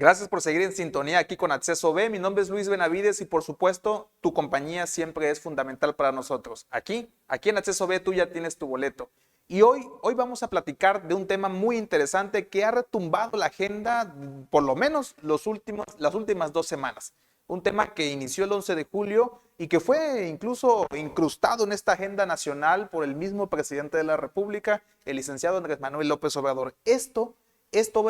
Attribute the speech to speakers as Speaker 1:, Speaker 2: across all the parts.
Speaker 1: Gracias por seguir en sintonía aquí con Acceso B. Mi nombre es Luis Benavides y por supuesto tu compañía siempre es fundamental para nosotros. Aquí en Acceso B tú ya tienes tu boleto. Y hoy vamos a platicar de un tema muy interesante que ha retumbado la agenda por lo menos las últimas 2 semanas. Un tema que inició el 11 de julio y que fue incluso incrustado en esta agenda nacional por el mismo presidente de la República, el licenciado Andrés Manuel López Obrador. Esto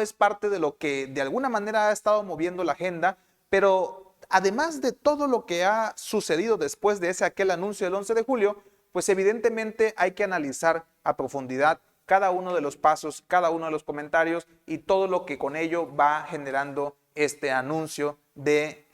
Speaker 1: es parte de lo que de alguna manera ha estado moviendo la agenda, pero además de todo lo que ha sucedido después de aquel anuncio del 11 de julio, pues evidentemente hay que analizar a profundidad cada uno de los pasos, cada uno de los comentarios y todo lo que con ello va generando este anuncio de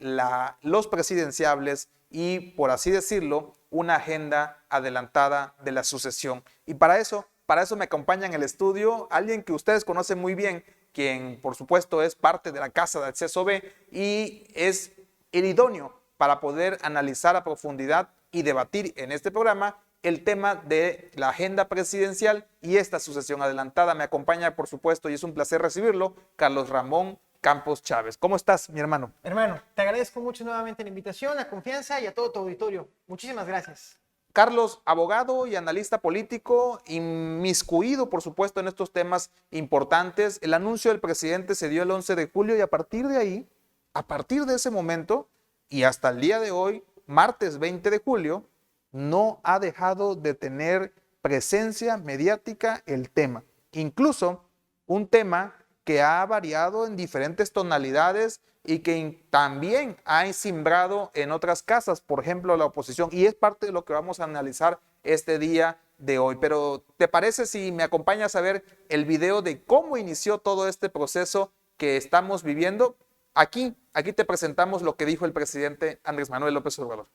Speaker 1: los presidenciables y, por así decirlo, una agenda adelantada de la sucesión. Y para eso me acompaña en el estudio alguien que ustedes conocen muy bien, quien por supuesto es parte de la Casa de Acceso B y es el idóneo para poder analizar a profundidad y debatir en este programa el tema de la agenda presidencial y esta sucesión adelantada. Me acompaña, por supuesto, y es un placer recibirlo, Carlos Ramón Campos Chávez. ¿Cómo estás, mi hermano?
Speaker 2: Hermano, te agradezco mucho nuevamente la invitación, la confianza y a todo tu auditorio. Muchísimas gracias.
Speaker 1: Carlos, abogado y analista político, inmiscuido, por supuesto, en estos temas importantes. El anuncio del presidente se dio el 11 de julio y a partir de ahí, a partir de ese momento y hasta el día de hoy, martes 20 de julio, no ha dejado de tener presencia mediática el tema. Incluso un tema que ha variado en diferentes tonalidades y que también ha simbrado en otras casas, por ejemplo, la oposición, y es parte de lo que vamos a analizar este día de hoy. Pero, ¿te parece si me acompañas a ver el video de cómo inició todo este proceso que estamos viviendo? Aquí te presentamos lo que dijo el presidente Andrés Manuel López Obrador.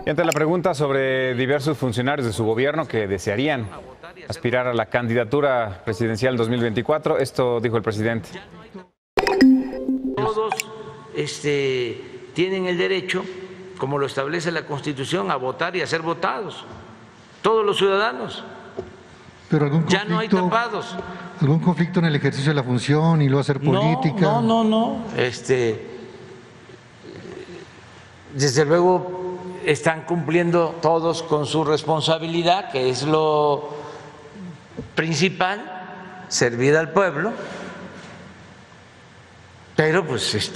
Speaker 3: Y ante la pregunta sobre diversos funcionarios de su gobierno que desearían aspirar a la candidatura presidencial 2024, esto dijo el presidente.
Speaker 4: Todos tienen el derecho, como lo establece la Constitución, a votar y a ser votados. Todos los ciudadanos.
Speaker 5: Pero
Speaker 4: ya no hay tapados.
Speaker 5: ¿Algún conflicto en el ejercicio de la función y luego hacer política?
Speaker 4: No. Desde luego están cumpliendo todos con su responsabilidad, que es lo principal, servir al pueblo. Pero pues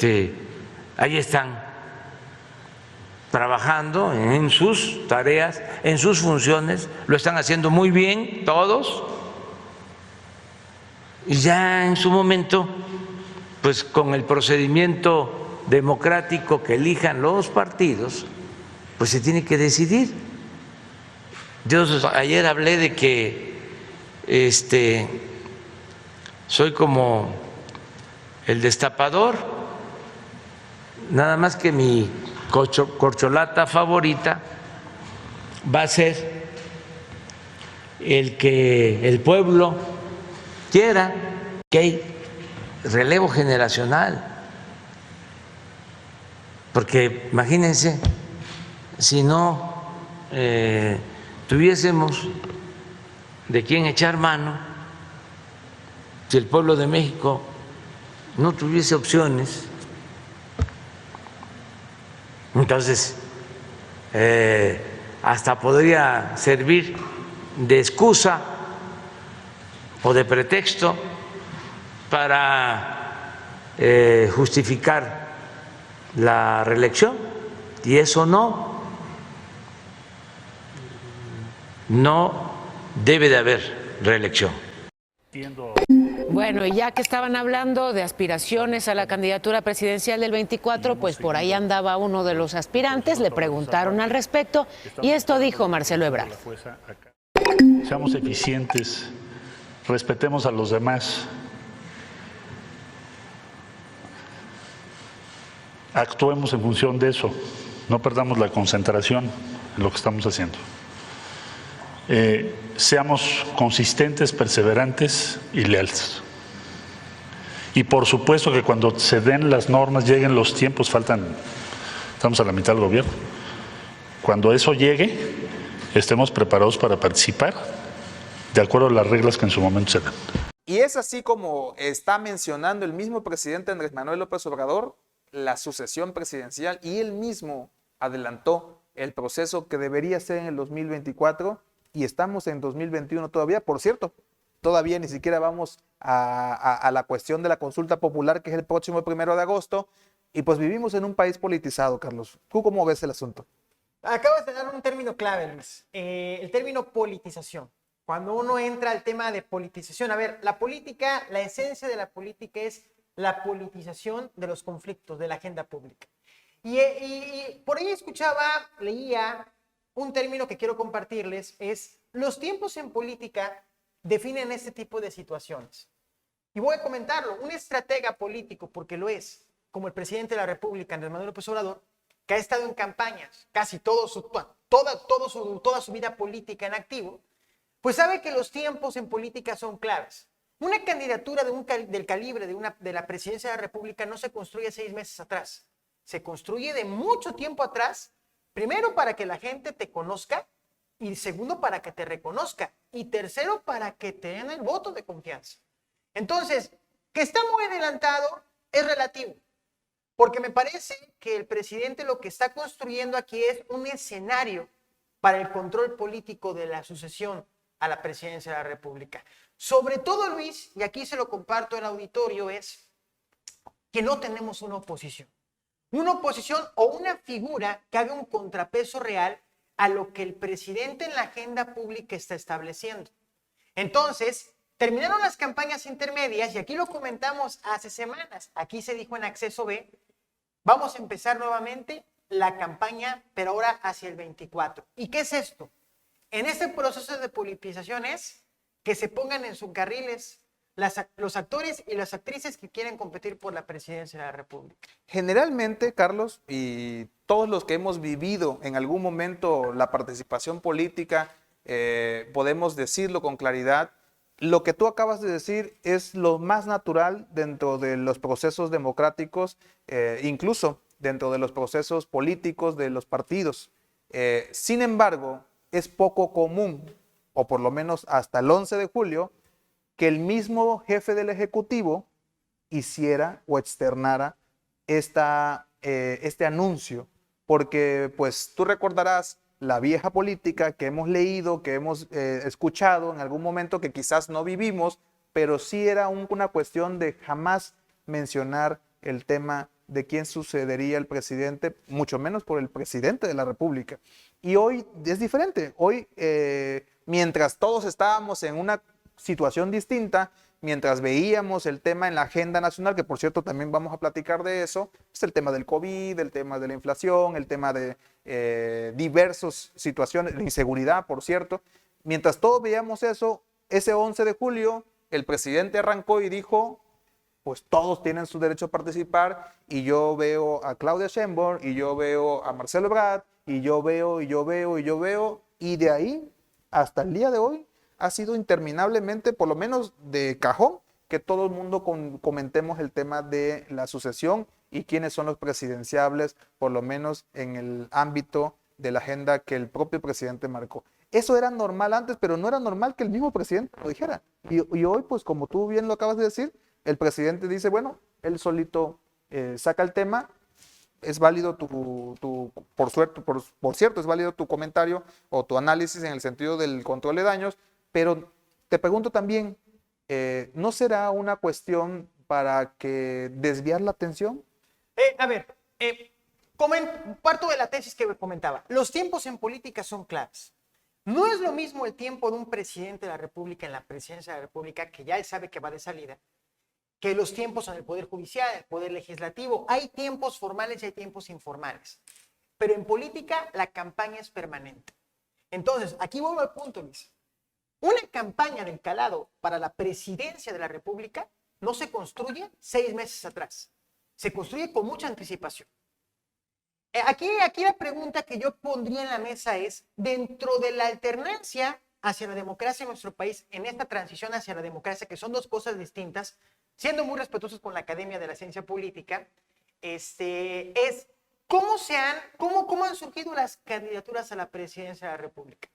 Speaker 4: ahí están trabajando en sus tareas, en sus funciones, lo están haciendo muy bien todos. Y ya en su momento, pues con el procedimiento democrático que elijan los partidos, pues se tiene que decidir. Yo ayer hablé de que soy como el destapador, nada más que mi corcholata favorita va a ser el que el pueblo quiera, que hay relevo generacional, porque imagínense si no tuviésemos de quién echar mano, si el pueblo de México no tuviese opciones, entonces hasta podría servir de excusa o de pretexto para justificar la reelección, y eso no debe de haber reelección.
Speaker 6: Bueno, y ya que estaban hablando de aspiraciones a la candidatura presidencial del 24, pues por ahí andaba uno de los aspirantes, le preguntaron al respecto y esto dijo Marcelo Ebrard.
Speaker 7: Seamos eficientes, respetemos a los demás, actuemos en función de eso, no perdamos la concentración en lo que estamos haciendo. Seamos consistentes, perseverantes y leales. Y por supuesto que cuando se den las normas, lleguen los tiempos, estamos a la mitad del gobierno. Cuando eso llegue, estemos preparados para participar de acuerdo a las reglas que en su momento se dan.
Speaker 1: Y es así como está mencionando el mismo presidente Andrés Manuel López Obrador la sucesión presidencial, y él mismo adelantó el proceso que debería ser en el 2024 y estamos en 2021 todavía. Por cierto, todavía ni siquiera vamos a la cuestión de la consulta popular, que es el próximo 1 de agosto, y pues vivimos en un país politizado, Carlos. ¿Tú cómo ves el asunto?
Speaker 2: Acabas de dar un término clave, Luis, el término politización. Cuando uno entra al tema de politización, a ver, la política, la esencia de la política es la politización de los conflictos, de la agenda pública. Y por ahí leía un término que quiero compartirles, es los tiempos en política definen este tipo de situaciones. Y voy a comentarlo, un estratega político, porque lo es, como el presidente de la República, Andrés Manuel López Obrador, que ha estado en campañas casi toda su vida política en activo, pues sabe que los tiempos en política son claves. Una candidatura del calibre de la presidencia de la República no se construye 6 meses atrás. Se construye de mucho tiempo atrás, primero para que la gente te conozca, y segundo para que te reconozca, y tercero para que te den el voto de confianza. Entonces, que está muy adelantado es relativo, porque me parece que el presidente lo que está construyendo aquí es un escenario para el control político de la sucesión a la presidencia de la República. Sobre todo, Luis, y aquí se lo comparto al auditorio, es que no tenemos una oposición o una figura que haga un contrapeso real a lo que el presidente en la agenda pública está estableciendo. Entonces, terminaron las campañas intermedias y aquí lo comentamos hace semanas. Aquí se dijo en Acceso B, vamos a empezar nuevamente la campaña, pero ahora hacia el 24. ¿Y qué es esto? En este proceso de politización es que se pongan en sus carriles los actores y las actrices que quieren competir por la presidencia de la República.
Speaker 1: Generalmente, Carlos, y todos los que hemos vivido en algún momento la participación política, podemos decirlo con claridad, lo que tú acabas de decir es lo más natural dentro de los procesos democráticos, incluso dentro de los procesos políticos de los partidos. Sin embargo, es poco común, o por lo menos hasta el 11 de julio, que el mismo jefe del Ejecutivo hiciera o externara este anuncio, porque pues tú recordarás la vieja política que hemos leído, que hemos escuchado en algún momento, que quizás no vivimos, pero sí era una cuestión de jamás mencionar el tema de quién sucedería el presidente, mucho menos por el presidente de la República. Y hoy es diferente. Hoy, mientras todos estábamos en una situación distinta, mientras veíamos el tema en la agenda nacional, que por cierto también vamos a platicar de eso, es el tema del COVID, el tema de la inflación, el tema de diversas situaciones, de inseguridad, por cierto. Mientras todos veíamos eso, ese 11 de julio, el presidente arrancó y dijo, pues todos tienen su derecho a participar, y yo veo a Claudia Sheinbaum, y yo veo a Marcelo Ebrard, y yo veo, y de ahí hasta el día de hoy, ha sido interminablemente, por lo menos de cajón, que todo el mundo comentemos el tema de la sucesión y quiénes son los presidenciables, por lo menos en el ámbito de la agenda que el propio presidente marcó. Eso era normal antes, pero no era normal que el mismo presidente lo dijera. Y hoy, pues como tú bien lo acabas de decir, el presidente dice, bueno, él solito saca el tema. Es válido por cierto, es válido tu comentario o tu análisis en el sentido del control de daños. Pero te pregunto también, ¿no será una cuestión para que desviar la atención?
Speaker 2: Parto de la tesis que comentaba. Los tiempos en política son claves. No es lo mismo el tiempo de un presidente de la República en la presidencia de la República, que ya él sabe que va de salida, que los tiempos en el Poder Judicial, el Poder Legislativo. Hay tiempos formales y hay tiempos informales. Pero en política la campaña es permanente. Entonces, aquí vuelvo al punto, Luis. Una campaña del calado para la presidencia de la República no se construye 6 meses atrás. Se construye con mucha anticipación. Aquí la pregunta que yo pondría en la mesa es, dentro de la alternancia hacia la democracia en nuestro país, en esta transición hacia la democracia, que son dos cosas distintas, siendo muy respetuosos con la Academia de la Ciencia Política, es cómo han surgido las candidaturas a la presidencia de la República.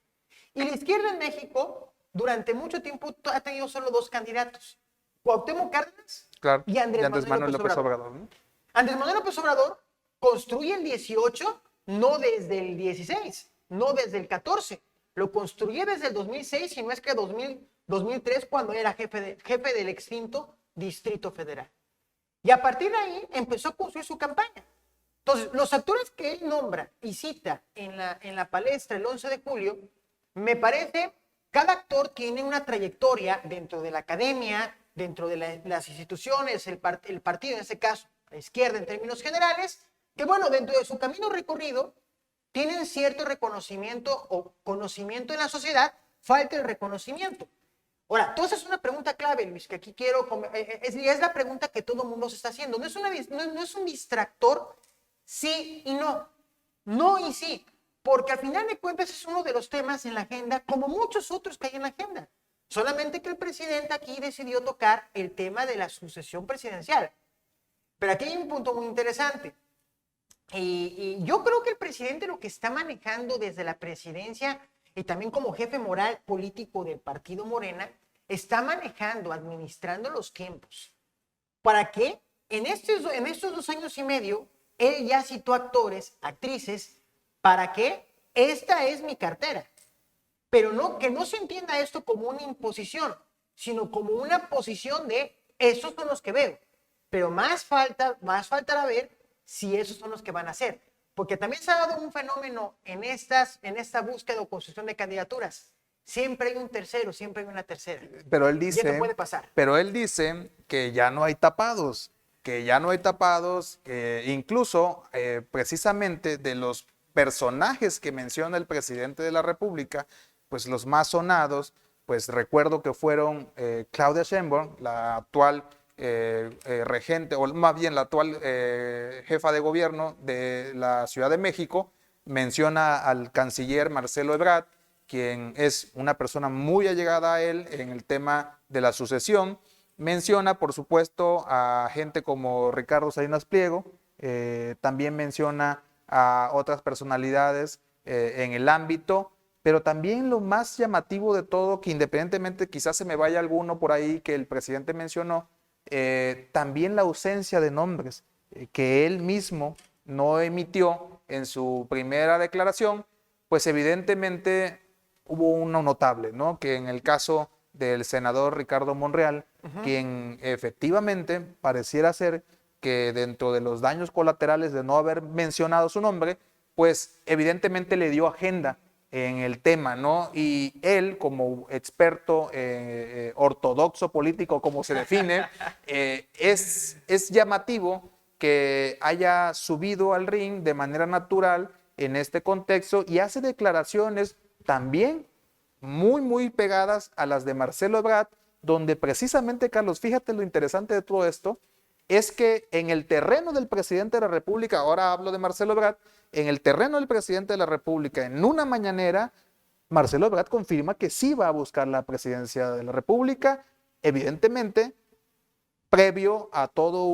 Speaker 2: Y la izquierda en México durante mucho tiempo ha tenido solo dos candidatos, Cuauhtémoc Cárdenas
Speaker 1: Claro.
Speaker 2: y Andrés
Speaker 1: Manuel López
Speaker 2: Obrador.
Speaker 1: Obrador, ¿no?
Speaker 2: Andrés Manuel López Obrador construye el 18, no desde el 16, no desde el 14, lo construye desde el 2006, si no es que 2003, cuando era jefe del extinto Distrito Federal. Y a partir de ahí empezó a construir su campaña. Entonces, los actores que él nombra y cita en la palestra el 11 de julio, me parece, cada actor tiene una trayectoria dentro de la academia, dentro de las instituciones, el partido, en este caso, la izquierda en términos generales, que bueno, dentro de su camino recorrido, tienen cierto reconocimiento o conocimiento en la sociedad, falta el reconocimiento. Ahora, tú haces una pregunta clave, Luis, que aquí quiero, es la pregunta que todo el mundo se está haciendo. No es un distractor, sí y no. No y sí, porque al final de cuentas es uno de los temas en la agenda, como muchos otros que hay en la agenda. Solamente que el presidente aquí decidió tocar el tema de la sucesión presidencial. Pero aquí hay un punto muy interesante. Y yo creo que el presidente lo que está manejando desde la presidencia y también como jefe moral político del partido Morena, está manejando, administrando los tiempos. ¿Para qué? En estos 2 años y medio, él ya citó actores, actrices, ¿para qué? Esta es mi cartera. Pero no, que no se entienda esto como una imposición, sino como una posición de, esos son los que veo. Pero más faltará ver si esos son los que van a ser. Porque también se ha dado un fenómeno en esta búsqueda o construcción de candidaturas. Siempre hay un tercero, siempre hay una tercera.
Speaker 1: Pero él dice,
Speaker 2: ya no puede pasar.
Speaker 1: Pero él dice que ya no hay tapados, que incluso precisamente de los personajes que menciona el presidente de la República, pues los más sonados, pues recuerdo que fueron Claudia Sheinbaum, la actual regente, o más bien la actual jefa de gobierno de la Ciudad de México, menciona al canciller Marcelo Ebrard, quien es una persona muy allegada a él en el tema de la sucesión. Menciona, por supuesto, a gente como Ricardo Salinas Pliego, también menciona a otras personalidades en el ámbito, pero también lo más llamativo de todo, que independientemente quizás se me vaya alguno por ahí que el presidente mencionó, también la ausencia de nombres que él mismo no emitió en su primera declaración, pues evidentemente hubo uno notable, ¿no? Que en el caso del senador Ricardo Monreal, quien efectivamente pareciera ser que dentro de los daños colaterales de no haber mencionado su nombre, pues evidentemente le dio agenda en el tema, ¿no? Y él, como experto ortodoxo político, como se define, es llamativo que haya subido al ring de manera natural en este contexto y hace declaraciones también muy pegadas a las de Marcelo Ebrard, donde precisamente, Carlos, fíjate lo interesante de todo esto, es que en el terreno del presidente de la República, ahora hablo de Marcelo Ebrard, en el terreno del presidente de la República, en una mañanera, Marcelo Ebrard confirma que sí va a buscar la presidencia de la República, evidentemente, previo a todo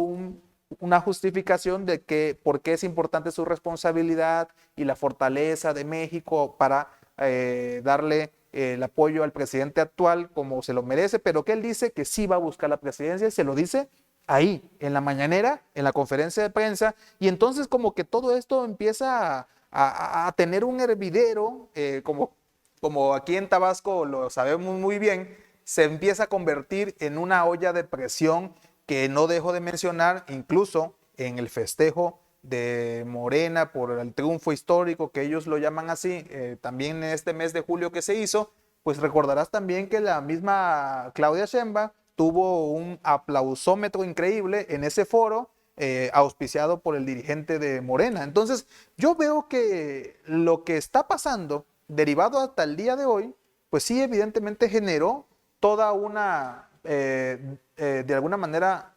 Speaker 1: una justificación de que por qué es importante su responsabilidad y la fortaleza de México para darle el apoyo al presidente actual como se lo merece, pero que él dice que sí va a buscar la presidencia y se lo dice ahí, en la mañanera, en la conferencia de prensa, y entonces como que todo esto empieza a tener un hervidero, como aquí en Tabasco lo sabemos muy bien, se empieza a convertir en una olla de presión que no dejo de mencionar, incluso en el festejo de Morena por el triunfo histórico, que ellos lo llaman así, también en este mes de julio que se hizo, pues recordarás también que la misma Claudia Sheinbaum tuvo un aplausómetro increíble en ese foro, auspiciado por el dirigente de Morena. Entonces, yo veo que lo que está pasando, derivado hasta el día de hoy, pues sí, evidentemente generó toda una, de alguna manera,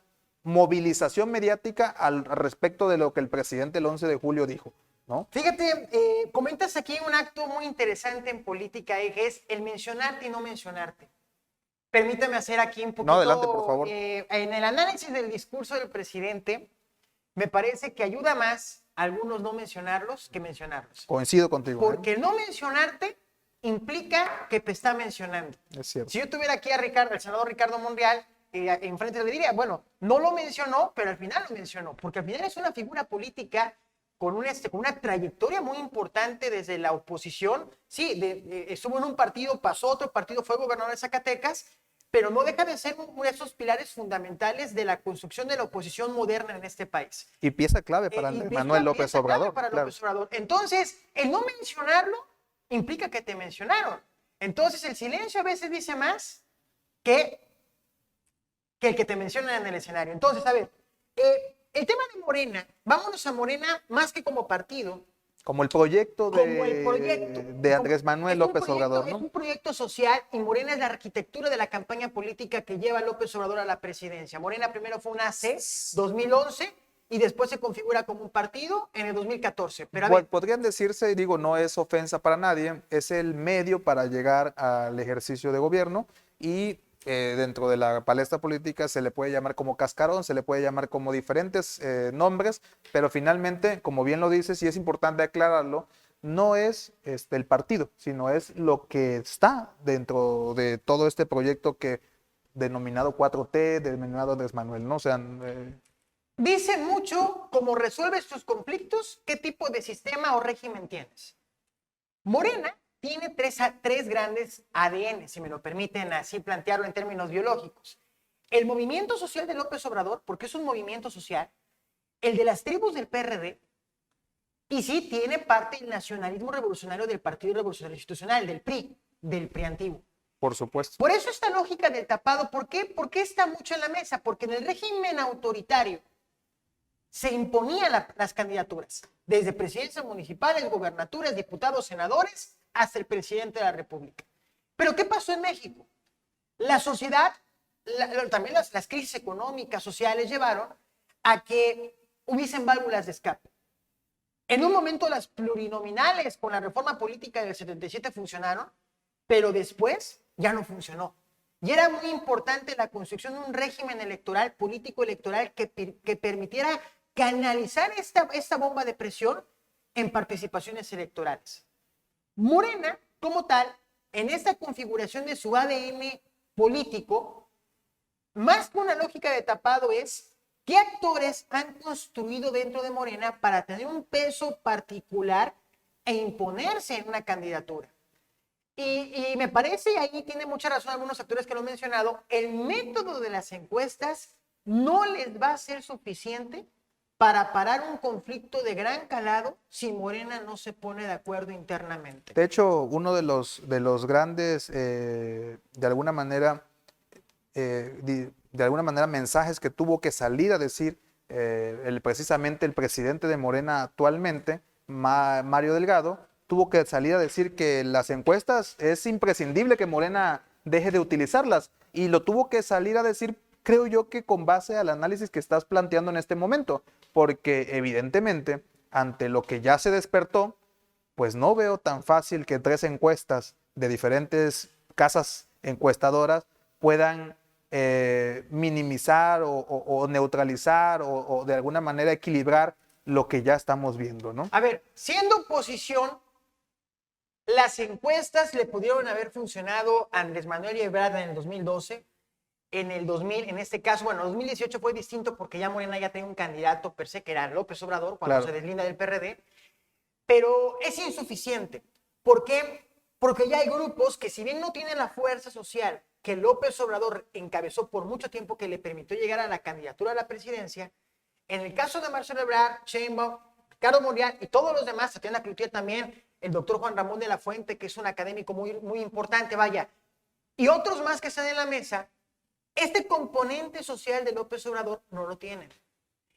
Speaker 1: movilización mediática al respecto de lo que el presidente el 11 de julio dijo, ¿no?
Speaker 2: Fíjate, comentas aquí un acto muy interesante en política, que es el mencionarte y no mencionarte. Permítame hacer aquí un poquito.
Speaker 1: No, adelante, por favor.
Speaker 2: En el análisis del discurso del presidente, me parece que ayuda más a algunos no mencionarlos que mencionarlos.
Speaker 1: Coincido contigo.
Speaker 2: Porque no mencionarte implica que te está mencionando.
Speaker 1: Es cierto.
Speaker 2: Si yo tuviera aquí a Ricardo, el senador Ricardo Monreal, enfrente le diría, bueno, no lo mencionó, pero al final lo mencionó, porque al final es una figura política con una trayectoria muy importante desde la oposición. Sí, estuvo en un partido, pasó a otro partido, fue gobernador de Zacatecas, pero no deja de ser uno de esos pilares fundamentales de la construcción de la oposición moderna en este país.
Speaker 1: Y pieza clave para
Speaker 2: Y
Speaker 1: Manuel López
Speaker 2: pieza clave
Speaker 1: Obrador.
Speaker 2: para
Speaker 1: Claro.
Speaker 2: López Obrador. Entonces, el no mencionarlo implica que te mencionaron. Entonces, el silencio a veces dice más que el que te mencionan en el escenario. Entonces, a ver, el tema de Morena, vámonos a Morena más que como partido.
Speaker 1: Como el proyecto
Speaker 2: Como el proyecto.
Speaker 1: de Andrés Manuel
Speaker 2: Es un
Speaker 1: López
Speaker 2: proyecto-
Speaker 1: Obrador,
Speaker 2: Es
Speaker 1: ¿no?
Speaker 2: un proyecto social y Morena es la arquitectura de la campaña política que lleva a López Obrador a la presidencia. Morena primero fue una AC, 2011, y después se configura como un partido en el 2014. Pero a ver,
Speaker 1: Podrían decirse, digo, no es ofensa para nadie, es el medio para llegar al ejercicio de gobierno y dentro de la palestra política se le puede llamar como cascarón, se le puede llamar como diferentes nombres, pero finalmente, como bien lo dices, y es importante aclararlo, no es el partido, sino es lo que está dentro de todo este proyecto que denominado 4T, denominado Andrés Manuel, ¿no? O sea,
Speaker 2: dice mucho cómo resuelves tus conflictos, qué tipo de sistema o régimen tienes. Morena tiene tres grandes ADN, si me lo permiten así plantearlo en términos biológicos. El movimiento social de López Obrador, porque es un movimiento social, el de las tribus del PRD, y sí tiene parte del nacionalismo revolucionario del Partido Revolucionario Institucional, del PRI, del PRI antiguo.
Speaker 1: por supuesto.
Speaker 2: Por eso esta lógica del tapado, ¿por qué? ¿Por qué está mucho en la mesa? Porque en el régimen autoritario se imponían las candidaturas, desde presidencias municipales, gobernaturas, diputados, senadores, hasta el presidente de la República. Pero ¿qué pasó en México? La sociedad, también las crisis económicas, sociales, llevaron a que hubiesen válvulas de escape. En un momento las plurinominales con la reforma política del 77 funcionaron, pero después ya no funcionó. Y era muy importante la construcción de un régimen electoral, político electoral, que permitiera canalizar esta bomba de presión en participaciones electorales. Morena, como tal, en esta configuración de su ADN político, más que una lógica de tapado es qué actores han construido dentro de Morena para tener un peso particular e imponerse en una candidatura. Y me parece, y ahí tiene mucha razón algunos actores que lo han mencionado, el método de las encuestas no les va a ser suficiente para parar un conflicto de gran calado si Morena no se pone de acuerdo internamente.
Speaker 1: De hecho, uno de los grandes, de alguna manera, mensajes que tuvo que salir a decir precisamente el presidente de Morena actualmente, Mario Delgado, tuvo que salir a decir que las encuestas es imprescindible que Morena deje de utilizarlas, y lo tuvo que salir a decir, creo yo, que con base al análisis que estás planteando en este momento, porque evidentemente ante lo que ya se despertó, pues no veo tan fácil que 3 encuestas de diferentes casas encuestadoras puedan minimizar o neutralizar o de alguna manera equilibrar lo que ya estamos viendo, ¿no?
Speaker 2: A ver, siendo oposición, las encuestas le pudieron haber funcionado a Andrés Manuel y Ebrard en el 2012, en el 2000, en este caso, bueno, 2018 fue distinto porque ya Morena ya tenía un candidato per se, que era López Obrador, cuando se deslinda del PRD, pero es insuficiente. ¿Por qué? Porque ya hay grupos que, si bien no tienen la fuerza social que López Obrador encabezó por mucho tiempo, que le permitió llegar a la candidatura a la presidencia, en el caso de Marcelo Ebrard, Sheinbaum, Ricardo Monreal y todos los demás, Tatiana Cloutier también, el doctor Juan Ramón de la Fuente, que es un académico muy, muy importante, vaya, y otros más que están en la mesa, este componente social de López Obrador no lo tienen.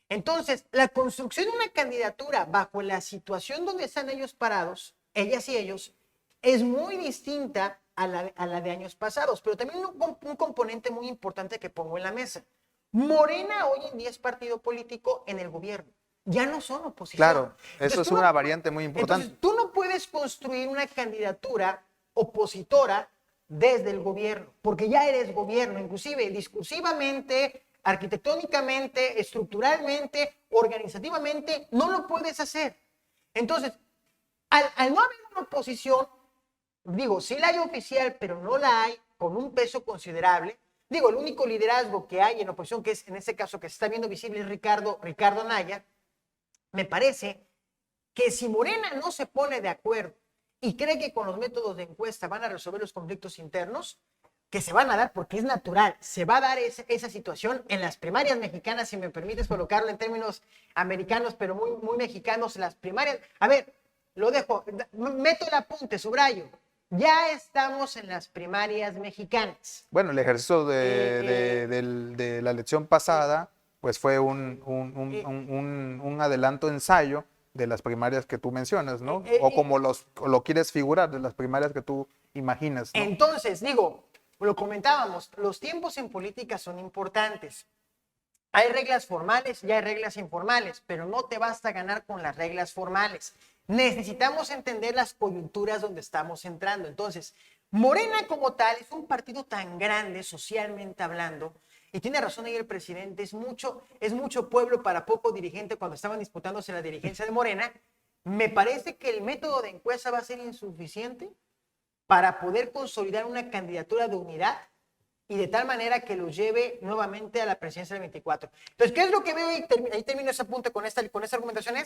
Speaker 2: Entonces, la construcción de una candidatura bajo la situación donde están ellos parados, ellas y ellos, es muy distinta a la de años pasados, pero también un componente muy importante que pongo en la mesa. Morena hoy en día es partido político en el gobierno. Ya no son oposición.
Speaker 1: Claro,
Speaker 2: Entonces,
Speaker 1: eso es una variante muy importante.
Speaker 2: Entonces, tú no puedes construir una candidatura opositora desde el gobierno, porque ya eres gobierno, inclusive discursivamente, arquitectónicamente, estructuralmente, organizativamente, no lo puedes hacer. Entonces, al no haber una oposición, Digo, sí la hay oficial, pero no la hay con un peso considerable. Digo, el único liderazgo que hay en oposición, que es en este caso que se está viendo visible, es Ricardo Anaya. Me parece que si Morena no se pone de acuerdo y cree que con los métodos de encuesta van a resolver los conflictos internos, que se van a dar porque es natural, se va a dar esa situación en las primarias mexicanas, si me permites colocarlo en términos americanos, pero muy, muy mexicanos, las primarias. A ver, lo dejo, meto el apunte, subrayo. Ya estamos en las primarias mexicanas.
Speaker 1: Bueno, el ejercicio de la elección pasada, pues fue un adelanto ensayo de las primarias que tú mencionas, ¿no? O como lo quieres figurar, de las primarias que tú imaginas, ¿no?
Speaker 2: Entonces, digo, lo comentábamos, los tiempos en política son importantes. Hay reglas formales y hay reglas informales, pero no te basta ganar con las reglas formales. Necesitamos entender las coyunturas donde estamos entrando. Entonces, Morena como tal es un partido tan grande socialmente hablando, y tiene razón ahí el presidente, es mucho pueblo para poco dirigente cuando estaban disputándose la dirigencia de Morena. Me parece que el método de encuesta va a ser insuficiente para poder consolidar una candidatura de unidad y de tal manera que lo lleve nuevamente a la presidencia del 24. Entonces, ¿qué es lo que veo? Ahí termino ese punto con esta argumentación.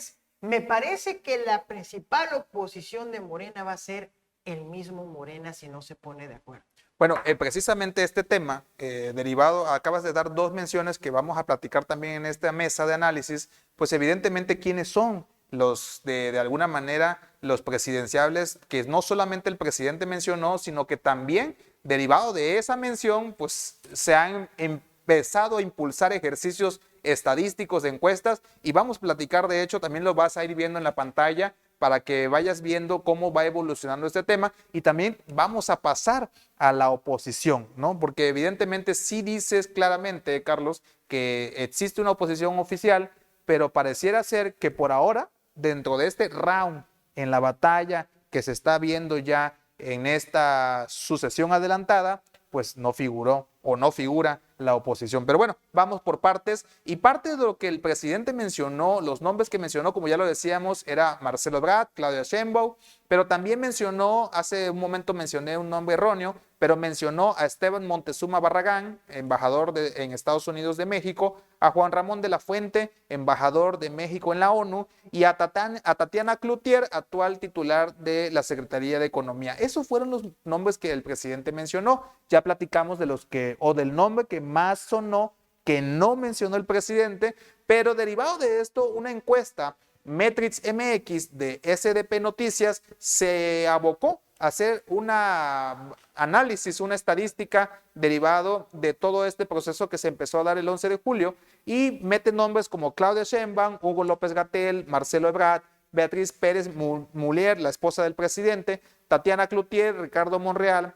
Speaker 2: Me parece que la principal oposición de Morena va a ser el mismo Morena si no se pone de acuerdo.
Speaker 1: Bueno, precisamente este tema derivado, acabas de dar dos menciones que vamos a platicar también en esta mesa de análisis, pues evidentemente quiénes son los de alguna manera los presidenciables que no solamente el presidente mencionó, sino que también derivado de esa mención, pues se han empezado a impulsar ejercicios estadísticos de encuestas y vamos a platicar, de hecho, también lo vas a ir viendo en la pantalla para que vayas viendo cómo va evolucionando este tema y también vamos a pasar a la oposición, ¿no? Porque evidentemente sí dices claramente, Carlos, que existe una oposición oficial, pero pareciera ser que por ahora, dentro de este round en la batalla que se está viendo ya en esta sucesión adelantada, pues no figuró o no figura la oposición. Pero bueno, vamos por partes y parte de lo que el presidente mencionó, los nombres que mencionó, como ya lo decíamos, era Marcelo Ebrard, Claudia Sheinbaum, pero también mencionó, hace un momento mencioné un nombre erróneo, pero mencionó a Esteban Moctezuma Barragán, embajador en Estados Unidos de México, a Juan Ramón de la Fuente, embajador de México en la ONU, y a Tatiana Cloutier, actual titular de la Secretaría de Economía. Esos fueron los nombres que el presidente mencionó. Ya platicamos de los que, o del nombre que más sonó, que no mencionó el presidente, pero derivado de esto, una encuesta Metrics MX de SDP Noticias se abocó a hacer un análisis, una estadística derivado de todo este proceso que se empezó a dar el 11 de julio y mete nombres como Claudia Sheinbaum, Hugo López-Gatell, Marcelo Ebrard, Beatriz Pérez Mulier, la esposa del presidente, Tatiana Cloutier, Ricardo Monreal,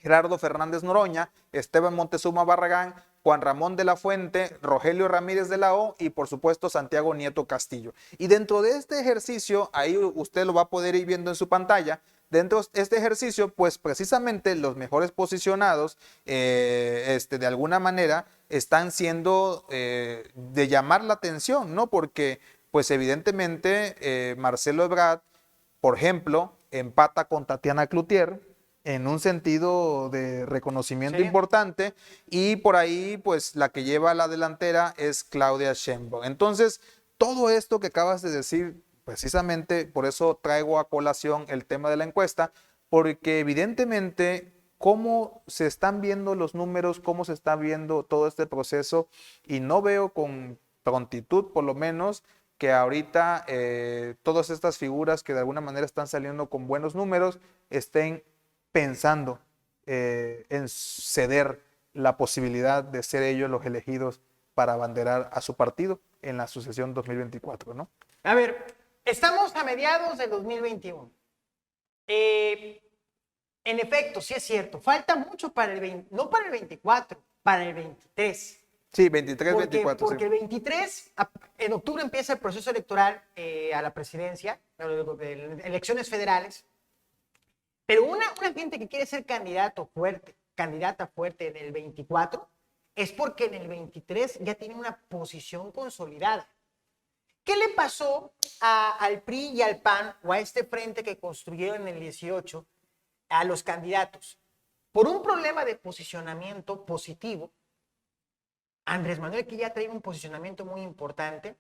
Speaker 1: Gerardo Fernández Noroña, Esteban Moctezuma Barragán, Juan Ramón de la Fuente, Rogelio Ramírez de la O y por supuesto Santiago Nieto Castillo. Y dentro de este ejercicio, ahí usted lo va a poder ir viendo en su pantalla, dentro de este ejercicio, pues precisamente los mejores posicionados, de alguna manera, están siendo de llamar la atención, ¿no? Porque, pues evidentemente, Marcelo Ebrard, por ejemplo, empata con Tatiana Cloutier, en un sentido de reconocimiento importante, y por ahí pues la que lleva a la delantera es Claudia Sheinbaum. Entonces, todo esto que acabas de decir, precisamente por eso traigo a colación el tema de la encuesta, porque evidentemente cómo se están viendo los números, cómo se está viendo todo este proceso, y no veo con prontitud, por lo menos, que ahorita todas estas figuras que de alguna manera están saliendo con buenos números estén pensando en ceder la posibilidad de ser ellos los elegidos para abanderar a su partido en la sucesión 2024, ¿no?
Speaker 2: A ver, estamos a mediados del 2021. En efecto, sí es cierto, falta mucho para el 20, no para el 24, para el 23.
Speaker 1: Sí, 23, 24.
Speaker 2: Porque
Speaker 1: sí.
Speaker 2: el 23, en octubre empieza el proceso electoral a la presidencia, de elecciones federales. Pero una gente que quiere ser candidata fuerte en el 24, es porque en el 23 ya tiene una posición consolidada. ¿Qué le pasó al PRI y al PAN, o a este frente que construyeron en el 18, a los candidatos. Por un problema de posicionamiento positivo, Andrés Manuel, que ya traía un posicionamiento muy importante,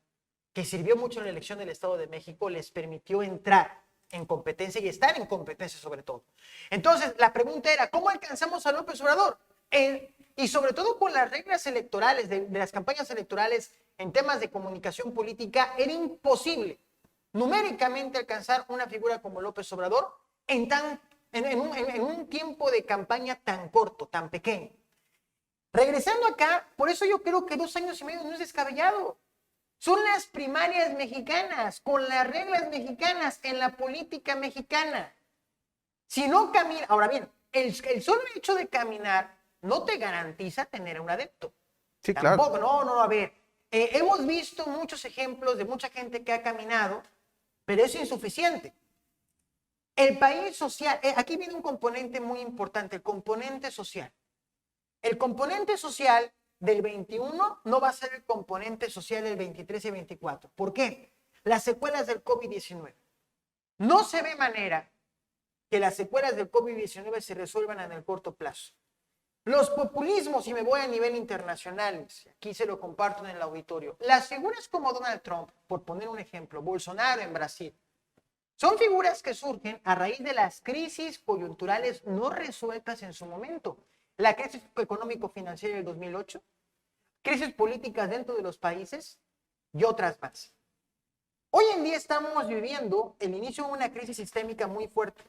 Speaker 2: que sirvió mucho en la elección del Estado de México, les permitió entrar en competencia y estar en competencia sobre todo. Entonces, la pregunta era, ¿cómo alcanzamos a López Obrador? Y sobre todo con las reglas electorales, de las campañas electorales en temas de comunicación política, era imposible numéricamente alcanzar una figura como López Obrador en un tiempo de campaña tan corto, tan pequeño. Regresando acá, por eso yo creo que 2 años y medio no es descabellado. Son las primarias mexicanas, con las reglas mexicanas, en la política mexicana. Si no camina, ahora bien, el solo hecho de caminar no te garantiza tener un adepto.
Speaker 1: Sí, claro.
Speaker 2: Tampoco, no, a ver. Hemos visto muchos ejemplos de mucha gente que ha caminado, pero es insuficiente. El país social, aquí viene un componente muy importante, el componente social. El componente social del 21 no va a ser el componente social del 23 y 24. ¿Por qué? Las secuelas del COVID-19. No se ve manera que las secuelas del COVID-19 se resuelvan en el corto plazo. Los populismos, y me voy a nivel internacional, aquí se lo comparto en el auditorio, las figuras como Donald Trump, por poner un ejemplo, Bolsonaro en Brasil, son figuras que surgen a raíz de las crisis coyunturales no resueltas en su momento. La crisis económico-financiera del 2008, crisis políticas dentro de los países y otras más. Hoy en día estamos viviendo el inicio de una crisis sistémica muy fuerte,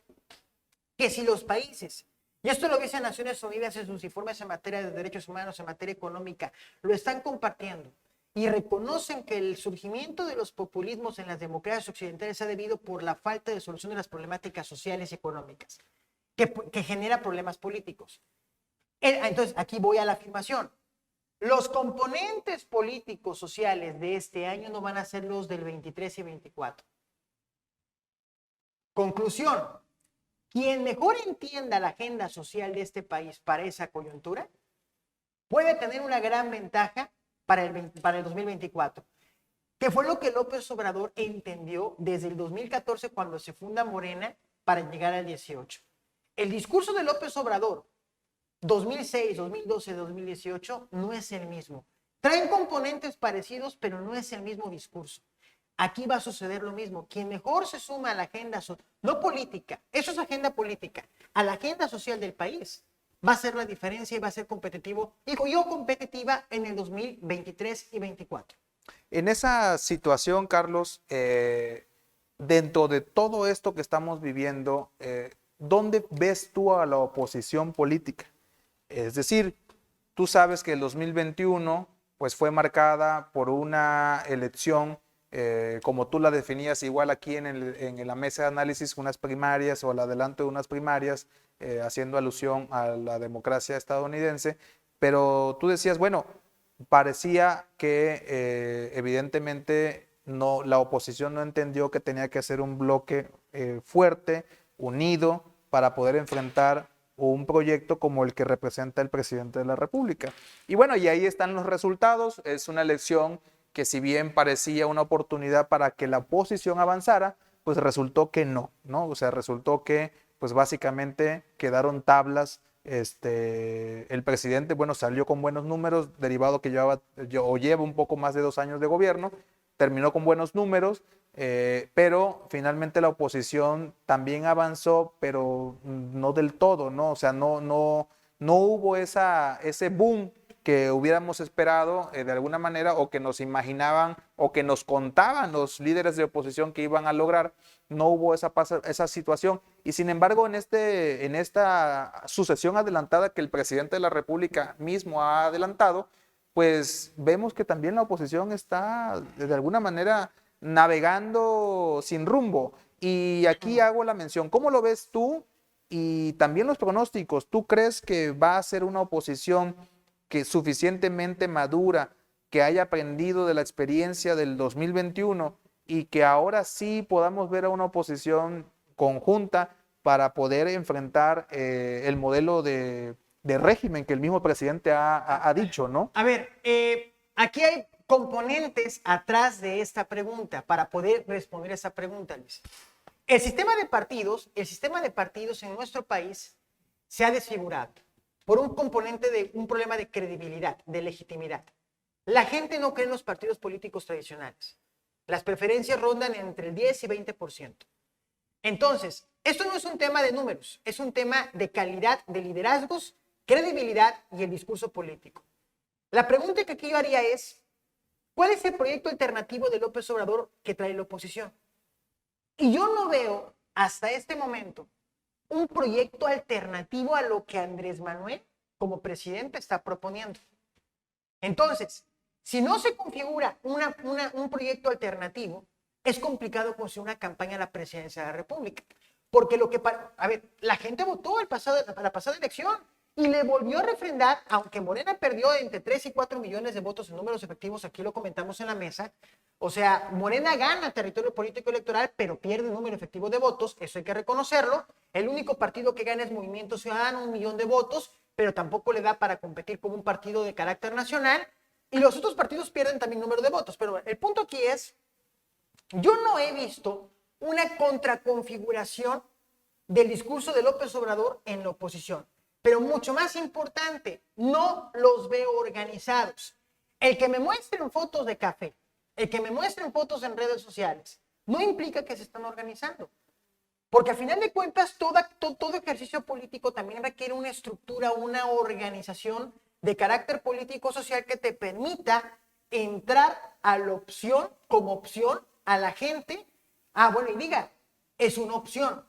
Speaker 2: que si los países, y esto lo dice Naciones Unidas en sus informes en materia de derechos humanos, en materia económica, lo están compartiendo y reconocen que el surgimiento de los populismos en las democracias occidentales se ha debido por la falta de solución de las problemáticas sociales y económicas, que genera problemas políticos. Entonces, aquí voy a la afirmación. Los componentes políticos sociales de este año no van a ser los del 23 y 24. Conclusión. Quien mejor entienda la agenda social de este país para esa coyuntura puede tener una gran ventaja para el 2024. Que fue lo que López Obrador entendió desde el 2014 cuando se funda Morena para llegar al 18. El discurso de López Obrador 2006, 2012, 2018 no es el mismo. Traen componentes parecidos, pero no es el mismo discurso. Aquí va a suceder lo mismo. Quien mejor se suma a la agenda, no política, eso es agenda política, a la agenda social del país, va a ser la diferencia y va a ser competitivo, digo yo, competitiva en el 2023 y 2024.
Speaker 1: En esa situación, Carlos, dentro de todo esto que estamos viviendo, ¿dónde ves tú a la oposición política? Es decir, tú sabes que el 2021 pues, fue marcada por una elección, como tú la definías igual aquí en la mesa de análisis, unas primarias o al adelanto de unas primarias, haciendo alusión a la democracia estadounidense, pero tú decías, bueno, parecía que evidentemente la oposición no entendió que tenía que hacer un bloque fuerte, unido, para poder enfrentar un proyecto como el que representa el presidente de la República. Y bueno, y ahí están los resultados. Es una elección que si bien parecía una oportunidad para que la oposición avanzara, pues resultó que no, ¿no? O sea, resultó que pues básicamente quedaron tablas. El presidente, bueno, salió con buenos números, derivado que lleva un poco más de 2 años de gobierno, terminó con buenos números, pero finalmente la oposición también avanzó, pero no del todo, ¿no? O sea, no hubo ese boom que hubiéramos esperado de alguna manera, o que nos imaginaban o que nos contaban los líderes de oposición que iban a lograr. No hubo esa situación. Y sin embargo, en esta sucesión adelantada que el presidente de la República mismo ha adelantado, pues vemos que también la oposición está de alguna manera navegando sin rumbo. Y aquí hago la mención, ¿cómo lo ves tú? Y también los pronósticos. ¿Tú crees que va a ser una oposición que suficientemente madura, que haya aprendido de la experiencia del 2021 y que ahora sí podamos ver a una oposición conjunta para poder enfrentar el modelo de régimen que el mismo presidente ha dicho, ¿no?
Speaker 2: A ver, aquí hay componentes atrás de esta pregunta para poder responder esa pregunta, Luis. El sistema de partidos en nuestro país se ha desfigurado por un componente de un problema de credibilidad, de legitimidad. La gente no cree en los partidos políticos tradicionales. Las preferencias rondan entre el 10 y 20%. Entonces, esto no es un tema de números, es un tema de calidad de liderazgos, credibilidad y el discurso político. La pregunta que aquí yo haría es, ¿cuál es el proyecto alternativo de López Obrador que trae la oposición? Y yo no veo hasta este momento un proyecto alternativo a lo que Andrés Manuel como presidente está proponiendo. Entonces, si no se configura un proyecto alternativo, es complicado construir una campaña a la presidencia de la República. Porque la gente votó la pasada elección y le volvió a refrendar, aunque Morena perdió entre 3 y 4 millones de votos en números efectivos, aquí lo comentamos en la mesa. O sea, Morena gana territorio político electoral, pero pierde número efectivo de votos, eso hay que reconocerlo. El único partido que gana es Movimiento Ciudadano, 1 millón de votos, pero tampoco le da para competir como un partido de carácter nacional. Y los otros partidos pierden también número de votos. Pero el punto aquí es, yo no he visto una contraconfiguración del discurso de López Obrador en la oposición. Pero mucho más importante, no los veo organizados. El que me muestren fotos de café, el que me muestren fotos en redes sociales, no implica que se están organizando. Porque a final de cuentas, todo ejercicio político también requiere una estructura, una organización de carácter político-social que te permita entrar a la opción, como opción, a la gente. Bueno, y diga, es una opción.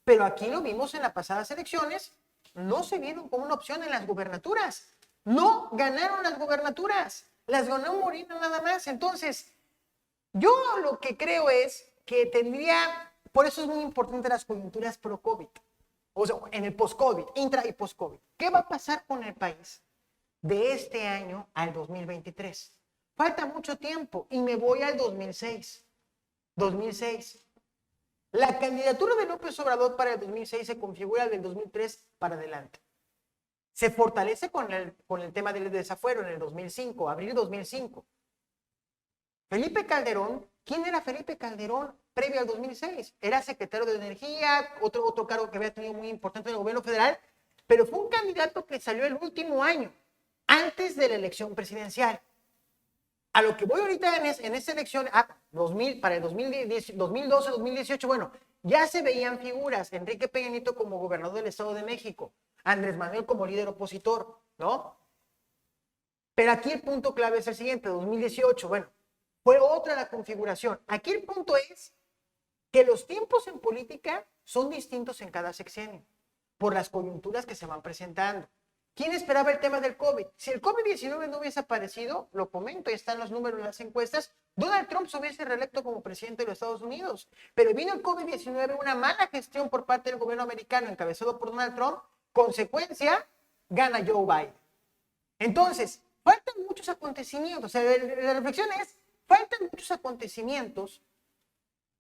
Speaker 2: Pero aquí lo vimos en las pasadas elecciones, no se vieron como una opción en las gubernaturas. No ganaron las gubernaturas, las ganó Morena nada más. Entonces, yo lo que creo es que por eso es muy importante las coyunturas pro-COVID, o sea, en el post-COVID, intra y post-COVID. ¿Qué va a pasar con el país de este año al 2023? Falta mucho tiempo y me voy al 2006. La candidatura de López Obrador para el 2006 se configura del 2003 para adelante. Se fortalece con el tema del desafuero en el 2005, abril 2005. Felipe Calderón, ¿quién era Felipe Calderón previo al 2006? Era secretario de Energía, otro cargo que había tenido muy importante en el gobierno federal, pero fue un candidato que salió el último año, antes de la elección presidencial. A lo que voy ahorita en esa elección, para el 2012-2018, bueno, ya se veían figuras, Enrique Peña Nieto como gobernador del Estado de México, Andrés Manuel como líder opositor, ¿no? Pero aquí el punto clave es el siguiente, 2018, bueno, fue otra la configuración. Aquí el punto es que los tiempos en política son distintos en cada sexenio, por las coyunturas que se van presentando. ¿Quién esperaba el tema del COVID? Si el COVID-19 no hubiese aparecido, lo comento, ahí están los números de las encuestas, Donald Trump se hubiese reelecto como presidente de los Estados Unidos. Pero vino el COVID-19, una mala gestión por parte del gobierno americano encabezado por Donald Trump, consecuencia, gana Joe Biden. Entonces, faltan muchos acontecimientos. O sea, la reflexión es, faltan muchos acontecimientos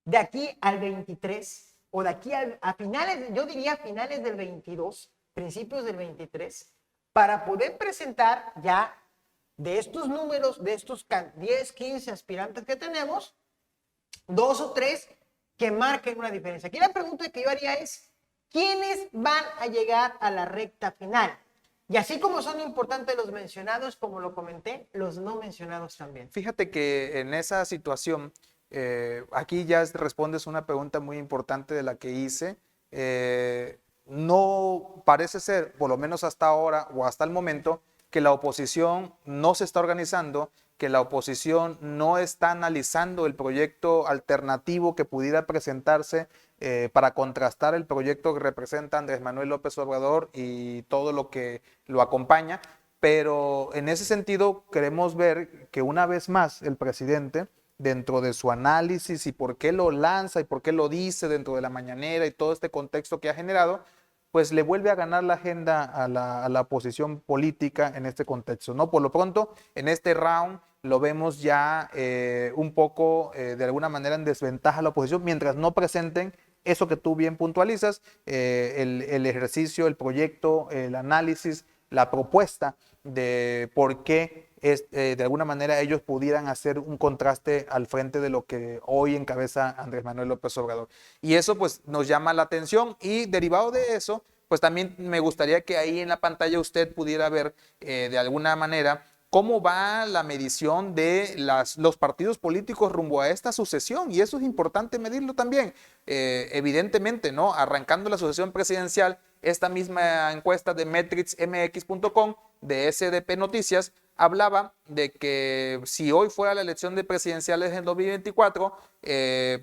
Speaker 2: de aquí al 23, o de aquí a finales, yo diría finales del 22, principios del 23, para poder presentar ya de estos números, de estos 10, 15 aspirantes que tenemos, 2 o 3 que marquen una diferencia. Aquí la pregunta que yo haría es, ¿quiénes van a llegar a la recta final? Y así como son importantes los mencionados, como lo comenté, los no mencionados también.
Speaker 1: Fíjate que en esa situación, aquí ya respondes una pregunta muy importante de la que hice. No parece ser, por lo menos hasta ahora o hasta el momento, que la oposición no se está organizando, que la oposición no está analizando el proyecto alternativo que pudiera presentarse para contrastar el proyecto que representa Andrés Manuel López Obrador y todo lo que lo acompaña. Pero en ese sentido queremos ver que una vez más el presidente, dentro de su análisis y por qué lo lanza y por qué lo dice dentro de la mañanera y todo este contexto que ha generado, pues le vuelve a ganar la agenda a la oposición política en este contexto, ¿no? Por lo pronto, en este round lo vemos ya un poco, de alguna manera, en desventaja a la oposición, mientras no presenten eso que tú bien puntualizas, el ejercicio, el proyecto, el análisis la propuesta de por qué de alguna manera ellos pudieran hacer un contraste al frente de lo que hoy encabeza Andrés Manuel López Obrador. Y eso pues nos llama la atención, y derivado de eso, pues también me gustaría que ahí en la pantalla usted pudiera ver de alguna manera cómo va la medición de los partidos políticos rumbo a esta sucesión, y eso es importante medirlo también. Evidentemente, ¿no? Arrancando la sucesión presidencial, esta misma encuesta de metricsmx.com de SDP Noticias hablaba de que si hoy fuera la elección de presidenciales en 2024,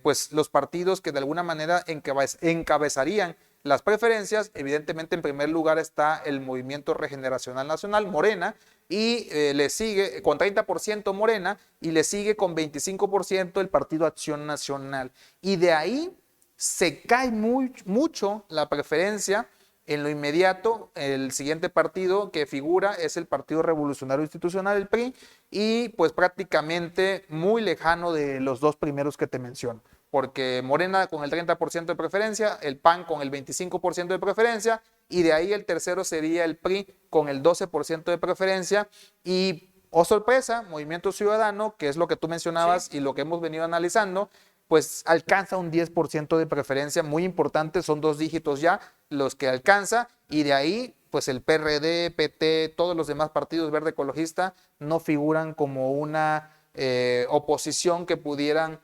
Speaker 1: pues los partidos que de alguna manera encabezarían las preferencias, evidentemente en primer lugar está el Movimiento Regeneracional Nacional, Morena, y le sigue con 30% Morena, y le sigue con 25% el Partido Acción Nacional. Y de ahí se cae mucho la preferencia. En lo inmediato, el siguiente partido que figura es el Partido Revolucionario Institucional, el PRI, y pues prácticamente muy lejano de los dos primeros que te menciono, porque Morena con el 30% de preferencia, el PAN con el 25% de preferencia, y de ahí el tercero sería el PRI con el 12% de preferencia, y, oh sorpresa, Movimiento Ciudadano, que es lo que tú mencionabas y lo que hemos venido analizando, pues alcanza un 10% de preferencia, muy importante, son 2 dígitos ya los que alcanza, y de ahí pues el PRD, PT, todos los demás partidos verde ecologista no figuran como una oposición que pudieran